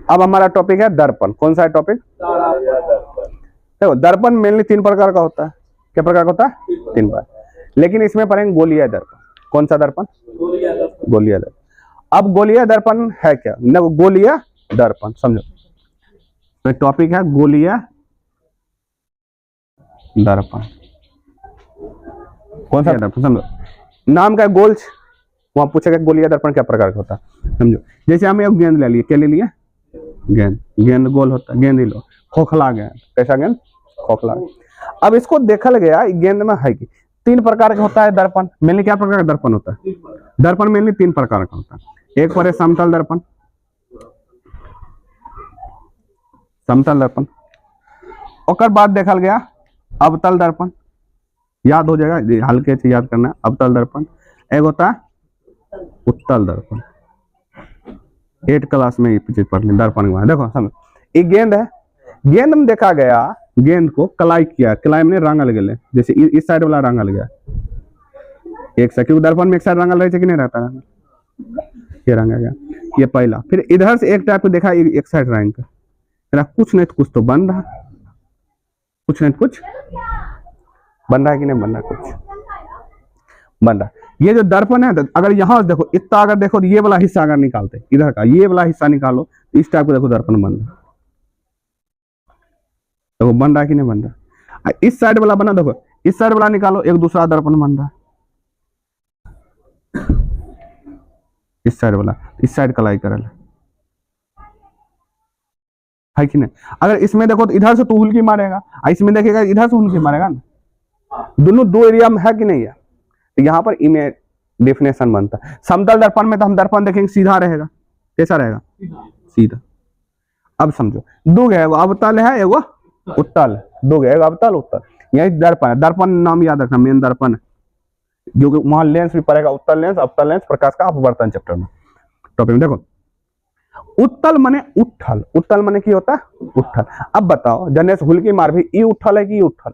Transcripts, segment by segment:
अब हमारा टॉपिक है दर्पण। कौन सा है टॉपिक? देखो दर्पण मेनली 3 प्रकार का होता है। क्या प्रकार का होता है? 3 प्रकार। लेकिन इसमें पढ़ेंगे गोलीय दर्पण। कौन सा दर्पण? गोलीय दर्पण। अब गोलीय दर्पण है क्या? गोलीय दर्पण समझो, तो टॉपिक है गोलीय दर्पण। कौन सा दर्पण समझो, नाम का गोल्स, वहां पूछेगा गोलीय दर्पण क्या प्रकार का होता है समझो। जैसे हम एक गेंद ले लिए, क्या ले लिए? गेंद। गेंद गोल होता है, गेंद ही लो, खोखला गेंद। कैसा गेंद? खोखला। अब इसको देखल गया गेंद में है कि 3 प्रकार का होता है दर्पण। मेनली क्या प्रकार का दर्पण होता है? दर्पण मेनली 3 प्रकार का होता है। एक पर है समतल दर्पण, समतल दर्पण। और बाद देखल गया अवतल दर्पण, याद हो जाएगा, हल्के से याद करना। अवतल दर्पण। एक होता है उत्तल दर्पण। 8 क्लास में ये चीज पढ़ ली दर्पण के बारे में। देखो समझ, एक गेंद है, गेंद में देखा गया गेंद को कलाई किया, कलाई में रंगल गए, जैसे इस साइड वाला रंगल गया एक साइड, क्योंकि दर्पण में एक साइड रंगल रहे कि नहीं रहता है, ये रंगा गया, ये पहला। फिर इधर से एक टाइप को देखा एक साइड रंग का, कुछ नहीं तो कुछ तो बन रहा, कुछ नहीं तो कुछ बन रहा है कि नहीं बन रहा, कुछ बन रहा। ये जो दर्पण है, अगर यहाँ देखो इतना, अगर देखो ये वाला हिस्सा अगर निकालते इधर का, ये वाला हिस्सा निकालो तो इस टाइप को देखो दर्पण बन रहा, देखो बन रहा है कि नहीं बन रहा। इस साइड वाला बना, देखो इस साइड वाला निकालो, एक दूसरा दर्पण बन रहा, इस साइड वाला, इस साइड कलाई करल है कि नहीं। अगर इसमें देखो तो इधर से तो हुल्की मारेगा, इसमें देखेगा इधर से हुल्की मारेगा ना, दोनों 2 एरिया में है कि नहीं है। तो यहाँ पर इमेज डेफिनेशन बनता है। समतल दर्पण में तो हम दर्पण देखेंगे सीधा रहेगा, कैसा रहेगा? सीधा। अब समझो, 2 है, एगो अवतल है, एगो उत्तल है, 2 है, एगो अवतल उत्तल। यही दर्पण है। दर्पण नाम याद रखना, मेन दर्पण है, जो कि वहां लेंस भी पड़ेगा, उत्तल लेंस, अवतल लेंस, प्रकाश का अपवर्तन चैप्टर में टॉपिक में। देखो उत्तल माने उठल, उत्तल माने की होता है? उठल। अब बताओ जनेश हुल्की मार भी, ई उठल है कि उठल?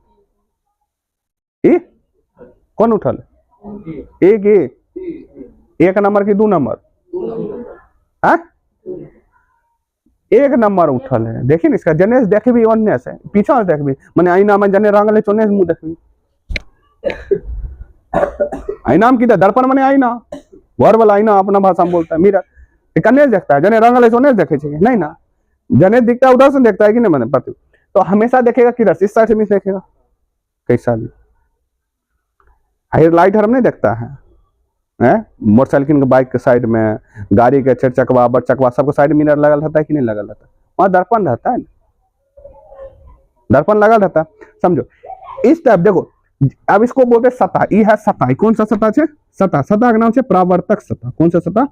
ई कौन उठल? एक नंबर की 2 नंबर है, 1 नंबर उठल है। देखिए ना इसका, जनेश देखे भी अन्य से पीछा देख भी, मैंने आईना में जने रंगले चोने मुंह देख भी, आईना की दर्पण माने आईना, घर वाला आईना अपना भाषा में बोलता है, मिरर। कन्या देखता है, जने रंगले चोने देखे नहीं ना, जने दिखता है उधर से देखता है कि नहीं, मैंने पति तो हमेशा देखेगा किधर से, इस साइड से मिस देखेगा, कैसा भी लाइट हर नहीं देखता है, मोटरसाइकिल के बाइक के साइड में, गाड़ी के 4 चकवा, बड़ चकवा, सबको साइड मिरर लगल रहता है कि नहीं लगल रहता है, वहां दर्पण रहता है, दर्पण लगल रहता है। समझो इस टाइप। देखो अब इसको बोलते सतह, ई है सतह। कौन सा सतह है? सतह। सतह का नाम है परावर्तक सतह। कौन सा सतह?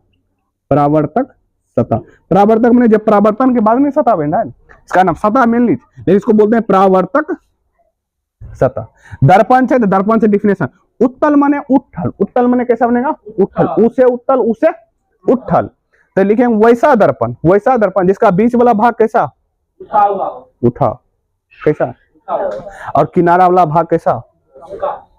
परावर्तक सतह। परावर्तक मैंने जब परावर्तन के बाद में सतह बन रहा है, इसका नाम सतह मेनली, लेकिन इसको बोलते हैं परावर्तक सतह। दर्पण से, दर्पण से डिफिनेशन, उत्तल माने उठल। उत्तल माने कैसा बनेगा? उठल, उसे उत्तल, उसे उठल। तो लिखेंगे वैसा दर्पण, वैसा दर्पण जिसका बीच वाला भाग कैसा? उठा, कैसा? और किनारा वाला भाग कैसा?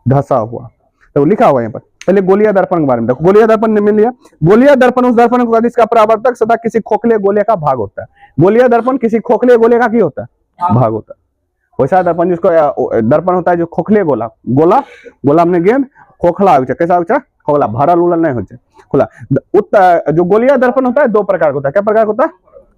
धसा हुआ। तो लिखा हुआ यहाँ पर। पहले गोलीय दर्पण के बारे में देखो। गोलीय दर्पण ने मिल लिया। गोलीय दर्पण उस दर्पण को जिसका परावर्तक सतह किसी खोखले गोले का भाग होता है। गोलीय दर्पण किसी खोखले गोले का क्या होता है? भाग होता है। वैसा दर्पण जिसको दर्पण होता है जो खोखले गोला, गोला गोला में गेंद खोखला हो, कैसा हो? खोखला, भरल उलल नहीं हो, खुला। जो गोलीय दर्पण होता है 2 प्रकार का होता है। क्या प्रकार होता है?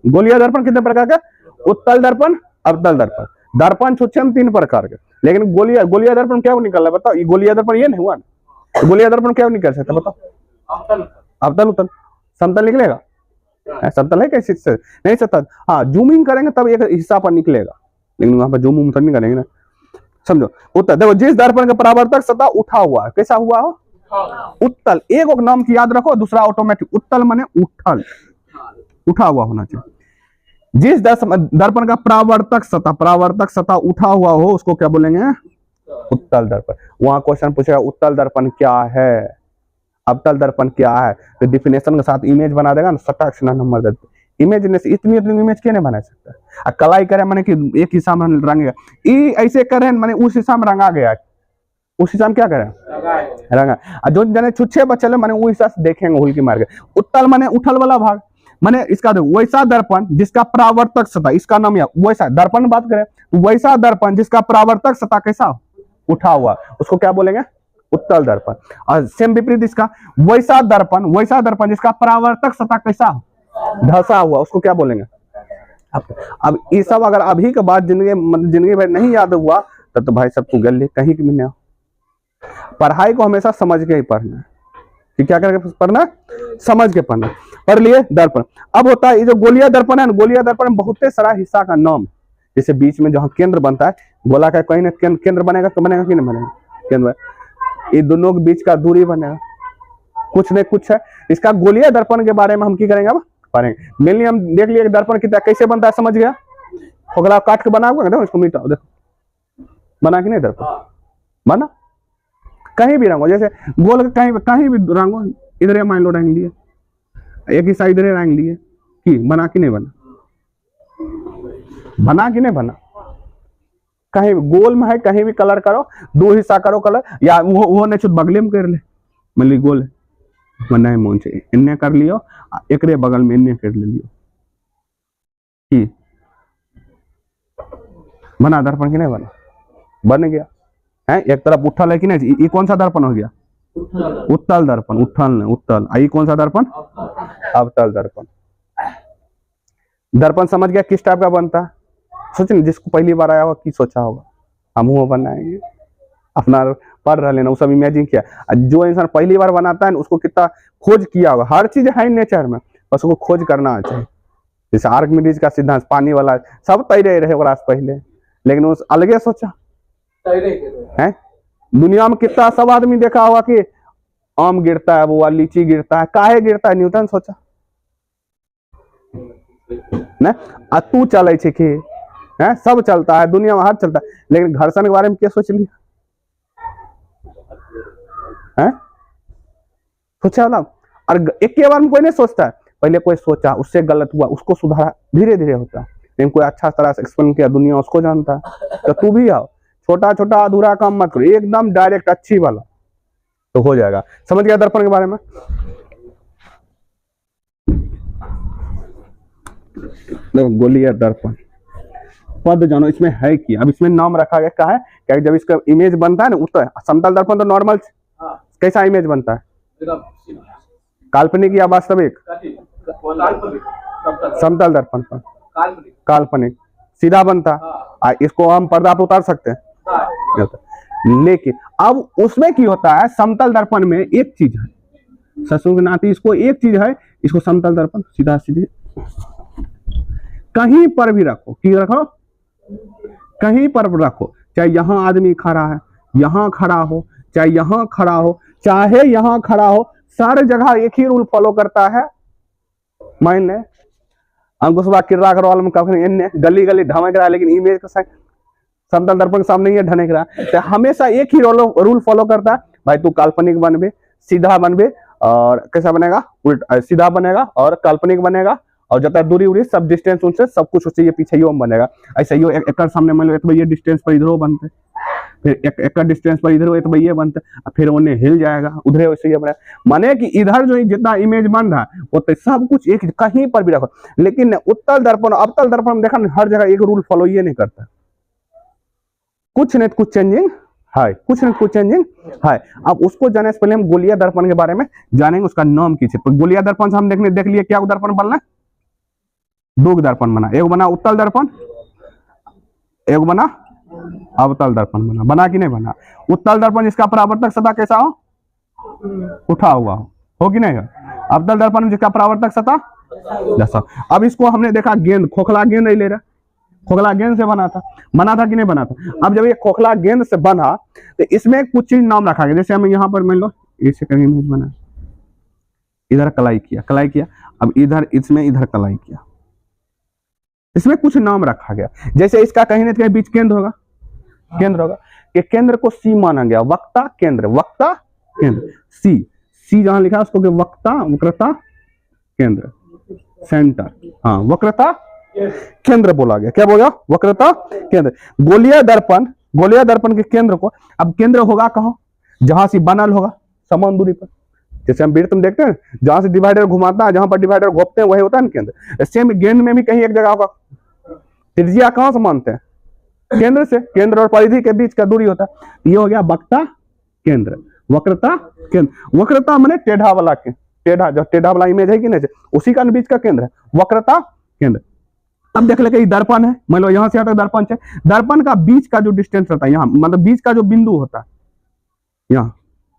गोलीय दर्पण कितने प्रकार का? उत्तल दर्पण, अवतल दर्पण। दर्पण छुच्छे 3 प्रकार के, लेकिन गोलीय दर्पण क्या निकल रहा है बताओ? ये गोलीय दर्पण ये नहीं हुआ ना, गोलीय दर्पण क्या निकल सकता बताओ? अवतल उत्तल। समतल निकलेगा? समतल है कैसे से नहीं सकता। हाँ जूमिंग करेंगे तब एक हिस्सा पर निकलेगा, लेकिन वहां पर जूम उम नहीं करेंगे ना। समझो उत्तल। देखो जिस दर्पण का परावर्तक सतह उठा हुआ है, कैसा हुआ हो? उत्तल। एक नाम की याद रखो, दूसरा ऑटोमेटिक। उत्तल माने उठल, उठा हुआ होना चाहिए। जिस दर्पण का परावर्तक सतह उठा हुआ हो उसको क्या बोलेंगे? उत्तल दर्पण। वहां क्वेश्चन पूछेगा उत्तल दर्पण क्या है, अवतल दर्पण क्या है, तो डिफिनेशन के साथ इमेज बना देगा ना, सटाक से नंबर दे। इमेज ने इतनी इमेज क्यों नहीं बना सकता? कलाई करे माने कि एक हिस्सा में रंगेगा, ई ऐसे करे माने उस हिस्सा में रंगा गया, उस हिस्सा में क्या करे? रंगा। जो जने छुच्छे बचले माने वो हिस्सा से देखेंगे हुल्की मार के। उत्तल माने उठल वाला भाग, माने इसका देखो, वैसा दर्पण जिसका परावर्तक सतह, इसका नाम या वैसा दर्पण बात करें तो वैसा दर्पण जिसका परावर्तक सतह कैसा उठा हुआ, उसको क्या बोलेंगे, उत्तल दर्पण। और सेम विपरीत इसका वैसा दर्पण जिसका परावर्तक सतह कैसा धसा हुआ, उसको क्या बोलेंगे। अब ये सब अगर अभी के बाद जिंदगी भर नहीं याद हुआ तो भाई सब तू गल कहीं भी नहीं। पढ़ाई को हमेशा समझ के ही पढ़ना है, कि क्या करके पढ़ना, समझ के पढ़ना। पढ़ लिए दर्पण। अब होता है ये जो गोलीय दर्पण है ना, गोलीय दर्पण में बहुत सारा हिस्सा का नाम, जैसे बीच में जहाँ केंद्र बनता है, गोला का कहीं ना केंद्र बनेगा तो बनेगा कि नहीं बनेगा, केंद्र, ये दोनों के बीच का दूरी बनेगा, कुछ न कुछ है। इसका गोलीय दर्पण के बारे में हम की करेंगे, अब पढ़ेंगे। मेनली हम देख लिए दर्पण कितना कैसे बनता है, समझ गया, खोखला काट के बना हुआ, देखो इसको मिटाओ, देखो बना कि नहीं दर्पण बना, कहीं भी रंगो, जैसे गोल कहीं भी रंगो, इधर मान लो रंग लिए, एक ही साइड रंग लिए, कि बना कि नहीं बना, बना कि नहीं बना, कहीं गोल में है कहीं भी कलर करो, दो हिस्सा करो कलर, या वो नहीं बगले में कर ले, मतलब गोल है बना है मोन से इन्ने कर लियो, एक बगल में इन्ने कर ले लियो, कि बना दर्पण कि नहीं बना, बन गया है। एक तरफ उठल है कि नहीं, ये कौन सा दर्पण हो गया, उत्तल दर्पण, उत्तल। ये कौन सा दर्पण, अवतल दर्पण। दर्पण समझ गया किस टाइप का बनता है, सोचिए जिसको पहली बार आया होगा की सोचा होगा, हम वो बनाएंगे, अपना पढ़ रहे ना, वो सब इमेजिन किया। जो इंसान पहली बार बनाता है ना, उसको कितना खोज किया होगा, हर चीज है नेचर में, बस उसको खोज करना चाहिए। जैसे आर्किमिडीज का सिद्धांत, पानी वाला सब तैरे रहे पहले, लेकिन उस अलगे सोचा है। दुनिया में कितना सब आदमी देखा होगा कि आम गिरता है, वो लीची गिरता है, काहे गिरता है, न्यूटन सोचा ना। तू चले छे कि है, सब चलता है दुनिया में, हर चलता है, लेकिन घर्षण के बारे में क्या सोच लिया है, सोचा ना। और एक के बार में कोई नहीं सोचता है, पहले कोई सोचा, उससे गलत हुआ, उसको सुधारा, धीरे धीरे होता है। लेकिन कोई अच्छा तरह से एक्सप्लेन किया, दुनिया उसको जानता है। तो तू भी आओ, छोटा छोटा अधूरा काम मत करो, एकदम डायरेक्ट अच्छी वाला, तो हो जाएगा। समझ गया दर्पण के बारे में। देखो गोलीय दर्पण पद जानो, इसमें है कि अब इसमें नाम रखा गया क्या है, क्या जब इसका इमेज बनता है ना, उत्तर समतल दर्पण तो नॉर्मल कैसा इमेज बनता है, काल्पनिक या वास्तविक, समतल दर्पण पर काल्पनिक सीधा बनता, इसको हम पर्दा पर उतार सकते हैं। लेकिन अब उसमें क्या होता है, समतल दर्पण में एक चीज है, ससुर के नाते इसको एक चीज है, इसको समतल दर्पण सीधा सीधे कहीं पर भी रखो, कि रखो कहीं पर रखो, चाहे यहां आदमी खड़ा है, यहां खड़ा हो, चाहे यहां खड़ा हो, चाहे यहां खड़ा हो, सारे जगह एक ही रूल फॉलो करता है। मान ले अंकुशवा किर्रा करवाल में कभी गली गली ढमक रहा है, लेकिन इमेज का समतल दर्पण के सामने ये ढनक रहा है, तो हमेशा एक ही रूल फॉलो करता है। भाई तू काल्पनिक बनबे, सीधा बनबे, और कैसा बनेगा, उल्टा सीधा बनेगा और काल्पनिक बनेगा, और जब तक दूरी उरी सब डिस्टेंस उनसे सब कुछ उससे ये पीछे यो बनेगा। ऐसे यो एक सामने मान लो, एक ये डिस्टेंस पर इधर बनते, फिर एक डिस्टेंस पर इधर एक ये बनते, फिर उन्हें हिल जाएगा उधर, वैसे ये बनेगा। माने कि इधर जो जितना इमेज बन रहा है वो तो सब कुछ एक कहीं पर भी रखो। लेकिन उत्तल दर्पण अवतल दर्पण देखा ना, हर जगह एक रूल फॉलो ये नहीं करता, कुछ नहीं कुछ चेंजिंग है, कुछ नहीं कुछ चेंजिंग है। अब उसको जाने से पहले हम गोलीय दर्पण के बारे में जानेंगे, उसका नाम की। तो गोलीय दर्पण से हम देख लिए क्या दर्पण बनना, दो दर्पण बना, एक बना उत्तल दर्पण, एक बना अवतल दर्पण बना कि नहीं बना। उत्तल दर्पण जिसका परावर्तक सतह कैसा हो, उठा हुआ हो कि नहीं हो। अवतल दर्पण जिसका परावर्तक सतह जैसा। अब इसको हमने देखा गेंद, खोखला गेंद नहीं ले रहा, खोखला गेंद से बना था कि नहीं बना था। अब जब ये खोखला गेंद से बना तो इसमें कुछ चीज नाम रखा गया, जैसे हमें यहाँ पर मान लो इसे कहीं इमेज बना, इधर कलाई किया, अब इधर इसमें इधर कलाई किया, इसमें कुछ नाम रखा गया। जैसे इसका कहीं ना कहीं बीच केंद्र होगा, कि केंद्र को सी माना गया, वक्ता केंद्र सी जहां लिखा है उसको वक्रता केंद्र सेंटर, हाँ वक्रता केंद्र बोला गया। क्या बोला, वक्रता केंद्र। गोलीय दर्पण के केंद्र को, अब केंद्र होगा कहाँ, जहां से बनल होगा समान दूरी पर, जैसे हम वृत्त में देखते हैं जहां से डिवाइडर घुमाता है, जहां पर डिवाइडर घोपते हैं वही होता है ना केंद्र। सेम गेंद में भी कहीं एक जगह होगा। त्रिज्या कहां से मानते हैं? केंद्र से। केंद्र और परिधि के बीच का दूरी होता है। ये हो गया वक्रता केंद्र, वक्रता केंद्र। वक्रता माने टेढ़ा वाला के, टेढ़ा जो टेढ़ा वाला इमेज है कि नहीं, उसी का बीच का केंद्र है वक्रता केंद्र। अब देख ले दर्पण है, मान लो यहां से यहाँ तक दर्पण है, दर्पण का बीच का जो डिस्टेंस रहता है यहाँ, मतलब बीच का जो बिंदु होता है यहाँ,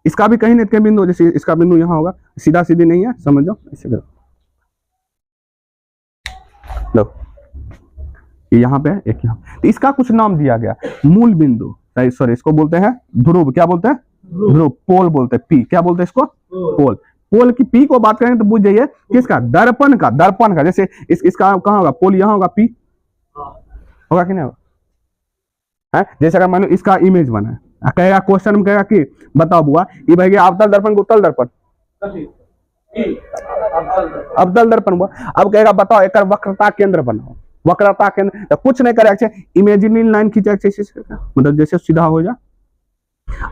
इसका भी कहीं ना कहीं बिंदु, जैसे इसका बिंदु यहाँ होगा, सीधा सीधी नहीं है, समझ जाओ ऐसे करो। लो ये यहाँ पे एक यहाँ, तो इसका कुछ नाम दिया गया, मूल बिंदु, सॉरी इसको बोलते हैं ध्रुव। क्या बोलते हैं? ध्रुव। पोल बोलते हैं, पी क्या बोलते हैं इसको? पोल। पोल की पी को बात करेंगे तो बुझ जाइए किसका? दर्पण का। दर्पण का जैसे इसका कहाँ होगा? पोल यहाँ होगा, पी होगा कि नहीं होगा? है जैसे अगर मान लो इसका इमेज बना है, कहेगा क्वेश्चन में कहेगा कि बताओ बुआ ये भाई अवतल दर्पण को उत्तल दर्पण, अवतल दर्पन हुआ। अब कहेगा बताओ एक वक्रता केंद्र बनाओ, वक्रता केंद्र तो कुछ नहीं करे, इमेजिनरी लाइन खींचे, मतलब जैसे सीधा हो जा,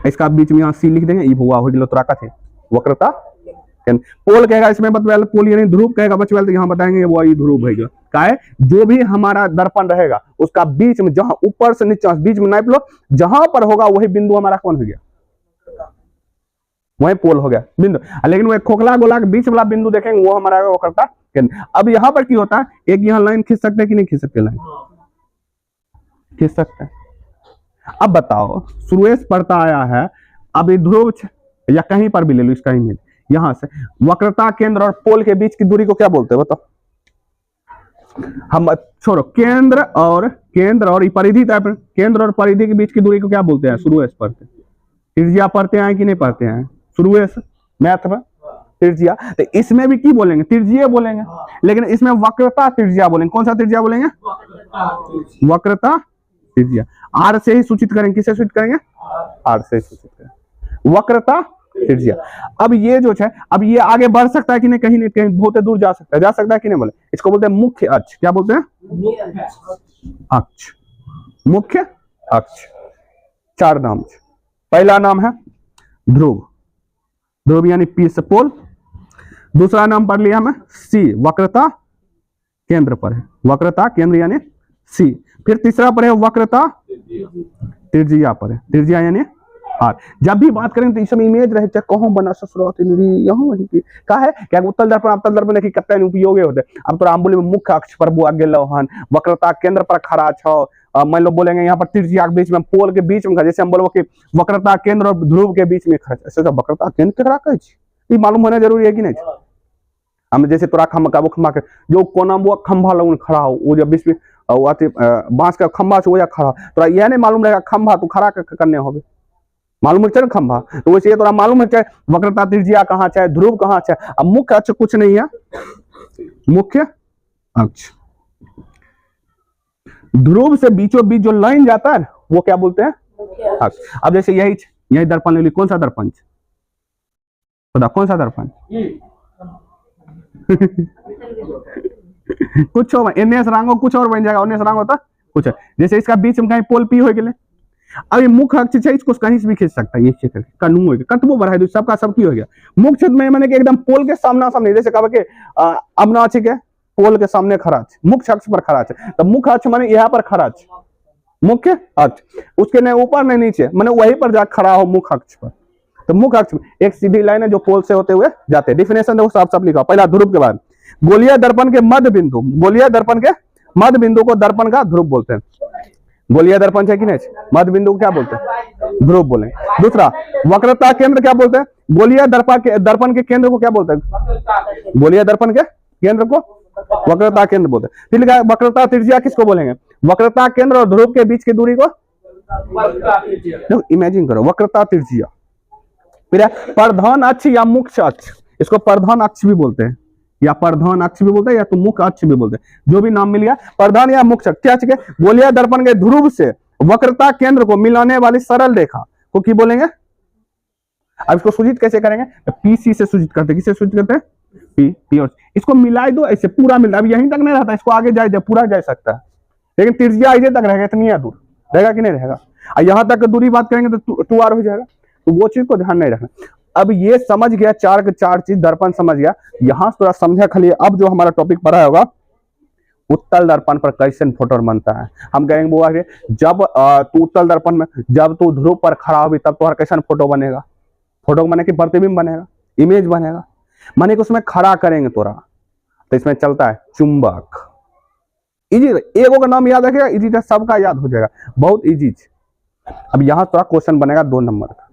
इसका बीच में यहाँ सी लिख देंगे, ये हुआ हो गया तोरा का थे वक्रता केंद्र। पोल कहेगा इसमें बतवाल, पोल यानी ध्रुव कहेगा बचवाल, तो यहाँ बताएंगे वो ये ध्रुव है का है। जो भी हमारा दर्पण रहेगा उसका बीच में, जहां ऊपर से नीचे बीच में नाप लो, जहां पर होगा वही बिंदु हमारा कौन हो गया? वही पोल हो गया बिंदु। लेकिन वो खोखला गोला के बीच वाला बिंदु देखेंगे वो हमारा वक्रता केंद्र। अब यहाँ पर क्या होता है, एक यहाँ लाइन खींच सकते हैं कि नहीं खींच सकते? लाइन खींच सकते हैं। अब बताओ शुरू से पढ़ता आया है, अब ये ध्रुव या कहीं पर भी ले लो इसका इमेज, यहां से वक्रता केंद्र और पोल के बीच की दूरी को क्या बोलते हैं बताओ? हम छोड़ो, केंद्र और परिधि टाइप, केंद्र और परिधि के बीच की दूरी को क्या बोलते हैं? शुरू से पढ़ते, त्रिज्या पढ़ते हैं कि नहीं पढ़ते हैं? शुरू से मैथ में त्रिज्या, तो इसमें भी की बोलेंगे? त्रिज्या बोलेंगे, लेकिन इसमें वक्रता त्रिज्या बोलेंगे। कौन सा त्रिज्या बोलेंगे? वक्रता त्रिज्या। आर से ही सूचित करेंगे, किससे सूचित करेंगे? आर से ही सूचित करेंगे, वक्रता त्रिज्या। अब ये जो है, अब ये आगे बढ़ सकता है कि नहीं? कहीं नहीं कहीं बहुत दूर जा सकता है कि नहीं? बोले इसको बोलते हैं मुख्य अक्ष। क्या बोलते हैं? अक्ष, मुख्य अक्ष। चार नाम, पहला नाम है ध्रुव, ध्रुव यानी पी से पोल। दूसरा नाम पढ़ लिया हमें सी, वक्रता केंद्र पर है, वक्रता केंद्र यानी सी। फिर तीसरा पर है वक्रता त्रिज्या पर है, त्रिज्या यानी आर। जब भी बात करेंगे तो इस समय इमेज रहे, चाहे कहो बना ससुरात यहाँ वही की का है क्या? उत्तल दर्पण अवतल दर्पण देखी कत्ते उपयोग होते। अब तो आम बोले मुख्य अक्ष पर बुआ गेलो हन, वक्रता केंद्र पर खड़ा छो, मान लो बोलेंगे यहाँ पर त्रिज्या के बीच में, पोल के बीच में, जैसे हम बोलो कि वक्रता केंद्र और ध्रुव के बीच में खड़ा, ऐसे वक्रता केंद्र केकरा कहै छी, ई मालूम होना जरूरी है कि नहीं? हम जैसे तोरा खंभा के जो कोना वो खंभा लगन खड़ा हो, वो जब बीच में बांस का खंभा से वो या खड़ा, तोरा यह नहीं मालूम रहेगा खंभा तू खड़ा करने होगे, मालूम है खंभा, तो वैसे ये तोरा मालूम है चाहे वक्रता त्रिज्या कहाँ, चाहे ध्रुव कहाँ, चाहे अब मुख्य अक्ष कुछ नहीं है, मुख्य अक्ष। ध्रुव से बीचों बीच जो लाइन जाता है वो क्या बोलते हैं? अक्ष। अब जैसे यही दर्पण ले ली, कौन सा दर्पण? बता कौन सा दर्पण? कुछ हो एनएस रांगो कुछ और बन जाएगा, एनएस रांगो होता कुछ है। जैसे इसका बीच में कहीं पोल पी हो गए, अब ये मुख्य अक्ष है, इसको कहीं से भी खींच सकता है, ये चेक करके कनू हो गया, कतबो बढ़ाई दो, सबका सब की हो गया। मुख्य क्षेत्र में मैंने कि एकदम पोल के सामना सामने, जैसे कहा कि अब ना अच्छे के पोल के सामने खड़ा है, मुख्य अक्ष पर खड़ा है, तो मुख्य अक्ष माने यहाँ पर खड़ा है, मुख्य अक्ष, उसके नहीं ऊपर नहीं नीचे, माने वहीं पर जा खड़ा हो मुख्य अक्ष पर। तो मुख्य अक्ष में एक सीधी लाइन है जो पोल से होते हुए जाते हैं। डिफिनेशन देखो साफ साफ लिखा, पहला ध्रुव के बाद गोलीय दर्पण के मध्य बिंदु, गोलीय दर्पण के मध्य बिंदु को दर्पण का ध्रुव बोलते हैं। गोलीय दर्पण है कि नहीं, मध्य बिंदु को क्या बोलते हैं? ध्रुव बोलेंगे। दूसरा वक्रता केंद्र क्या बोलते हैं? गोलीय दर्पण के केंद्र को क्या बोलते हैं? गोलीय दर्पण के केंद्र को वक्रता केंद्र बोलते हैं। फिर लिखा है वक्रता त्रिज्या किसको बोलेंगे? वक्रता केंद्र और ध्रुव के बीच की दूरी को इमेजिन करो, वक्रता त्रिज्या। फिर प्रधान अक्ष या मुख्य अक्ष, इसको प्रधान अक्ष भी बोलते हैं, या प्रधान अक्ष भी बोलते हैं, या तो मुख्य अक्ष भी बोलते हैं, जो भी नाम मिल गया, प्रधान या मुख्य अक्ष। क्या चाहिए? गोलीय दर्पण के ध्रुव से वक्रता केंद्र को मिलाने वाली सरल रेखा को की बोलेंगे? अब इसको सूचित कैसे करेंगे? पीसी से सूचित करते हैं। किससे सूचित करते हैं? पी और इसको मिला दो, ऐसे पूरा मिल, अब यहीं तक नहीं रहता, इसको आगे जाए पूरा जा सकता है, लेकिन त्रिज्या ऐसे तक रहेगा, इतनी दूर रहेगा कि नहीं रहेगा। और यहां तक दूरी बात करेंगे तो 2r हो जाएगा, तो वो चीज को ध्यान नहीं रखना। अब ये समझ गया, चार के चार चीज दर्पण समझ गया, यहां थोड़ा समझा खाली। अब जो हमारा टॉपिक पढ़ा होगा उत्तल दर्पण पर कैसे फोटो बनता है, हम कहेंगे बुआ जब तू उत्तल दर्पण में जब तू ध्रुव पर खड़ा होगी तब तुम्हारा कैसा फोटो बनेगा, फोटो बने कि प्रतिबिंब बनेगा, इमेज बनेगा, माने कि उसमें खड़ा करेंगे तोरा। तो इसमें चलता है चुंबक। इजी, एगो का नाम याद रखेगा, इजी सबका याद हो जाएगा, बहुत इजी। अब यहां थोड़ा क्वेश्चन बनेगा 2 नंबर का।